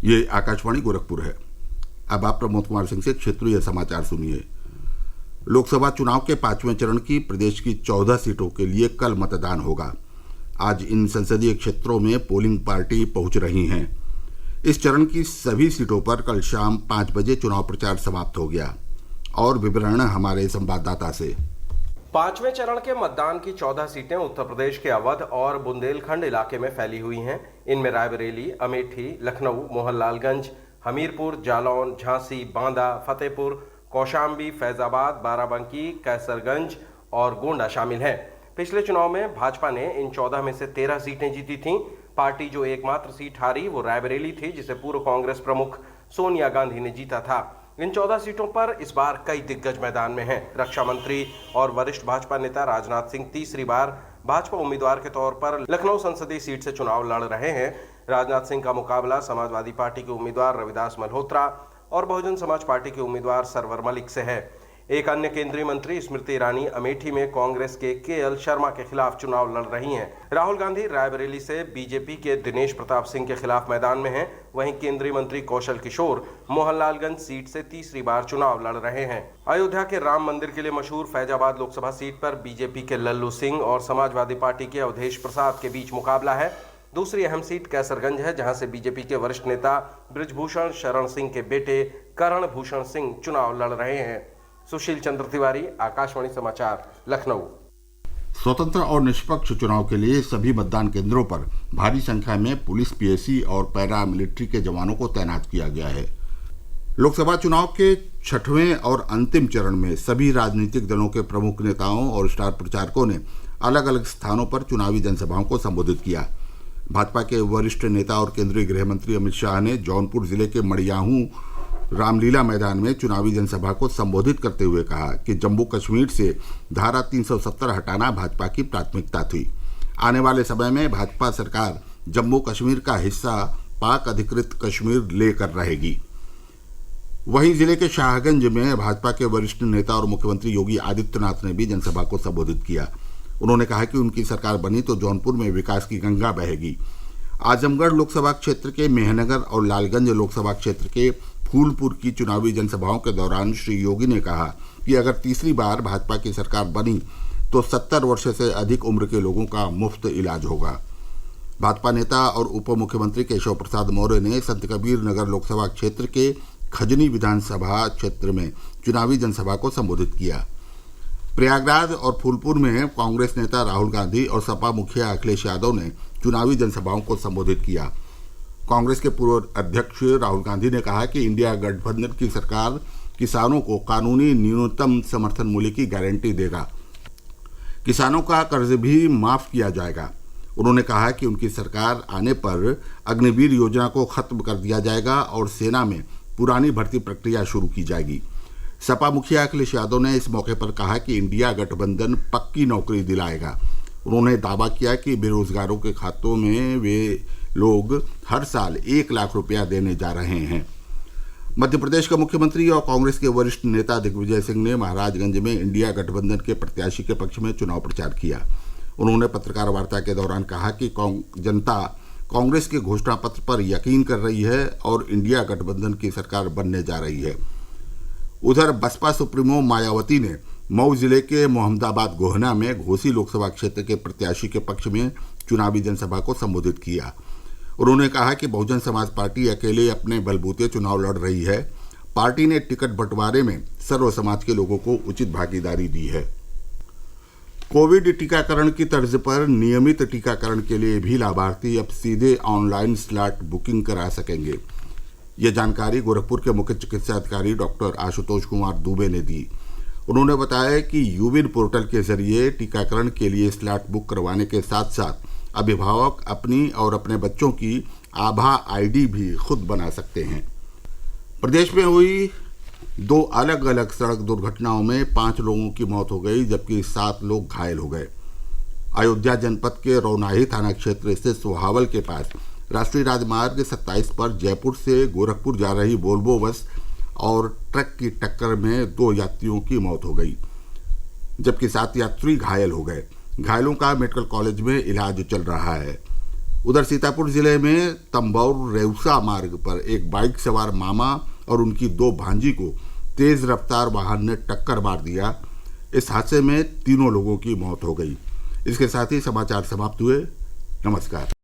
ये आकाशवाणी गोरखपुर है। अब आप प्रमोद कुमार सिंह से क्षेत्रीय समाचार सुनिए। लोकसभा चुनाव के 5वें चरण की प्रदेश की 14 सीटों के लिए कल मतदान होगा। आज इन संसदीय क्षेत्रों में पोलिंग पार्टी पहुंच रही हैं। इस चरण की सभी सीटों पर कल शाम 5 बजे चुनाव प्रचार समाप्त हो गया। और विवरण हमारे संवाददाता से। 5वें चरण के मतदान की 14 सीटें उत्तर प्रदेश के अवध और बुंदेलखंड इलाके में फैली हुई हैं। इनमें रायबरेली, अमेठी, लखनऊ, मोहनलालगंज, हमीरपुर, जालौन, झांसी, बांदा, फतेहपुर, कौशाम्बी, फैजाबाद, बाराबंकी, कैसरगंज और गोंडा शामिल हैं। पिछले चुनाव में भाजपा ने इन 14 में से 13 सीटें जीती थीं। पार्टी जो एकमात्र सीट हारी वो रायबरेली थी, जिसे पूर्व कांग्रेस प्रमुख सोनिया गांधी ने जीता था। इन 14 सीटों पर इस बार कई दिग्गज मैदान में हैं। रक्षा मंत्री और वरिष्ठ भाजपा नेता राजनाथ सिंह तीसरी बार भाजपा उम्मीदवार के तौर पर लखनऊ संसदीय सीट से चुनाव लड़ रहे हैं। राजनाथ सिंह का मुकाबला समाजवादी पार्टी के उम्मीदवार रविदास मल्होत्रा और बहुजन समाज पार्टी के उम्मीदवार सरवर मलिक से है। एक अन्य केंद्रीय मंत्री स्मृति ईरानी अमेठी में कांग्रेस के केएल शर्मा के खिलाफ चुनाव लड़ रही हैं। राहुल गांधी रायबरेली से बीजेपी के दिनेश प्रताप सिंह के खिलाफ मैदान में हैं। वहीं केंद्रीय मंत्री कौशल किशोर मोहनलालगंज सीट से तीसरी बार चुनाव लड़ रहे हैं। अयोध्या के राम मंदिर के लिए मशहूर फैजाबाद लोकसभा सीट पर बीजेपी के लल्लू सिंह और समाजवादी पार्टी के अवधेश प्रसाद के बीच मुकाबला है। दूसरी अहम सीट कैसरगंज है, जहां से बीजेपी के वरिष्ठ नेता बृजभूषण शरण सिंह के बेटे करण भूषण सिंह चुनाव लड़ रहे हैं। सुशील चंद्र तिवारी, आकाशवाणी समाचार, लखनऊ। स्वतंत्र और निष्पक्ष चुनाव के लिए सभी मतदान केंद्रों पर भारी संख्या में पुलिस, पीएसी और पैरा मिलिट्री के जवानों को तैनात किया गया है। लोकसभा चुनाव के 6वें और अंतिम चरण में सभी राजनीतिक दलों के प्रमुख नेताओं और स्टार प्रचारकों ने अलग अलग स्थानों पर चुनावी जनसभाओं को संबोधित किया। भाजपा के वरिष्ठ नेता और केंद्रीय गृह मंत्री अमित शाह ने जौनपुर जिले के मड़ियाहू रामलीला मैदान में चुनावी जनसभा को संबोधित करते हुए कहा कि जम्मू कश्मीर से धारा 370 हटाना भाजपा की प्राथमिकता थी। आने वाले समय में भाजपा सरकार जम्मू कश्मीर का हिस्सा पाक अधिकृत कश्मीर लेकर रहेगी। वहीं जिले के शाहगंज में भाजपा के वरिष्ठ नेता और मुख्यमंत्री योगी आदित्यनाथ ने भी जनसभा को संबोधित किया। उन्होंने कहा कि उनकी सरकार बनी तो जौनपुर में विकास की गंगा बहेगी। आजमगढ़ लोकसभा क्षेत्र के मेहनगर और लालगंज लोकसभा क्षेत्र के फूलपुर की चुनावी जनसभाओं के दौरान श्री योगी ने कहा कि अगर तीसरी बार भाजपा की सरकार बनी तो 70 वर्ष से अधिक उम्र के लोगों का मुफ्त इलाज होगा। भाजपा नेता और उप मुख्यमंत्री केशव प्रसाद मौर्य ने संत कबीर नगर लोकसभा क्षेत्र के खजनी विधानसभा क्षेत्र में चुनावी जनसभा को संबोधित किया। प्रयागराज और फूलपुर में कांग्रेस नेता राहुल गांधी और सपा मुखिया अखिलेश यादव ने चुनावी जनसभाओं को संबोधित किया। कांग्रेस के पूर्व अध्यक्ष राहुल गांधी ने कहा कि इंडिया गठबंधन की सरकार किसानों को कानूनी न्यूनतम समर्थन मूल्य की गारंटी देगा। किसानों का कर्ज भी माफ किया जाएगा। उन्होंने कहा कि उनकी सरकार आने पर अग्निवीर योजना को खत्म कर दिया जाएगा और सेना में पुरानी भर्ती प्रक्रिया शुरू की जाएगी। सपा मुखिया अखिलेश यादव ने इस मौके पर कहा कि इंडिया गठबंधन पक्की नौकरी दिलाएगा। उन्होंने दावा किया कि बेरोजगारों के खातों में वे लोग हर साल 1 लाख रुपया देने जा रहे हैं। मध्य प्रदेश के मुख्यमंत्री और कांग्रेस के वरिष्ठ नेता दिग्विजय सिंह ने महाराजगंज में इंडिया गठबंधन के प्रत्याशी के पक्ष में चुनाव प्रचार किया। उन्होंने पत्रकार वार्ता के दौरान कहा कि जनता कांग्रेस के घोषणा पत्र पर यकीन कर रही है और इंडिया गठबंधन की सरकार बनने जा रही है। उधर बसपा सुप्रीमो मायावती ने मऊ जिले के मोहम्मदाबाद गोहना में घोसी लोकसभा क्षेत्र के प्रत्याशी के पक्ष में चुनावी जनसभा को संबोधित किया। उन्होंने कहा कि बहुजन समाज पार्टी अकेले अपने बलबूते चुनाव लड़ रही है। पार्टी ने टिकट बंटवारे में सर्व समाज के लोगों को उचित भागीदारी दी है। कोविड टीकाकरण की तर्ज पर नियमित टीकाकरण के लिए भी लाभार्थी अब सीधे ऑनलाइन स्लॉट बुकिंग करा सकेंगे। ये जानकारी गोरखपुर के मुख्य चिकित्सा अधिकारी डॉक्टर आशुतोष कुमार दुबे ने दी। उन्होंने बताया कि यूविन पोर्टल के जरिए टीकाकरण के लिए स्लॉट बुक करवाने के साथ साथ अभिभावक अपनी और अपने बच्चों की आभा आईडी भी खुद बना सकते हैं। प्रदेश में हुई 2 अलग अलग सड़क दुर्घटनाओं में 5 लोगों की मौत हो गई, जबकि 7 लोग घायल हो गए। अयोध्या जनपद के रौनाही थाना क्षेत्र स्थित सोहावल के पास राष्ट्रीय राजमार्ग 27 पर जयपुर से गोरखपुर जा रही वोल्वो बस और ट्रक की टक्कर में 2 यात्रियों की मौत हो गई, जबकि 7 यात्री घायल हो गए। घायलों का मेडिकल कॉलेज में इलाज चल रहा है। उधर सीतापुर जिले में तंबौर रेउसा मार्ग पर एक बाइक सवार मामा और उनकी दो भांजी को तेज रफ्तार वाहन ने टक्कर मार दिया। इस हादसे में तीनों लोगों की मौत हो गई। इसके साथ ही समाचार समाप्त हुए। नमस्कार।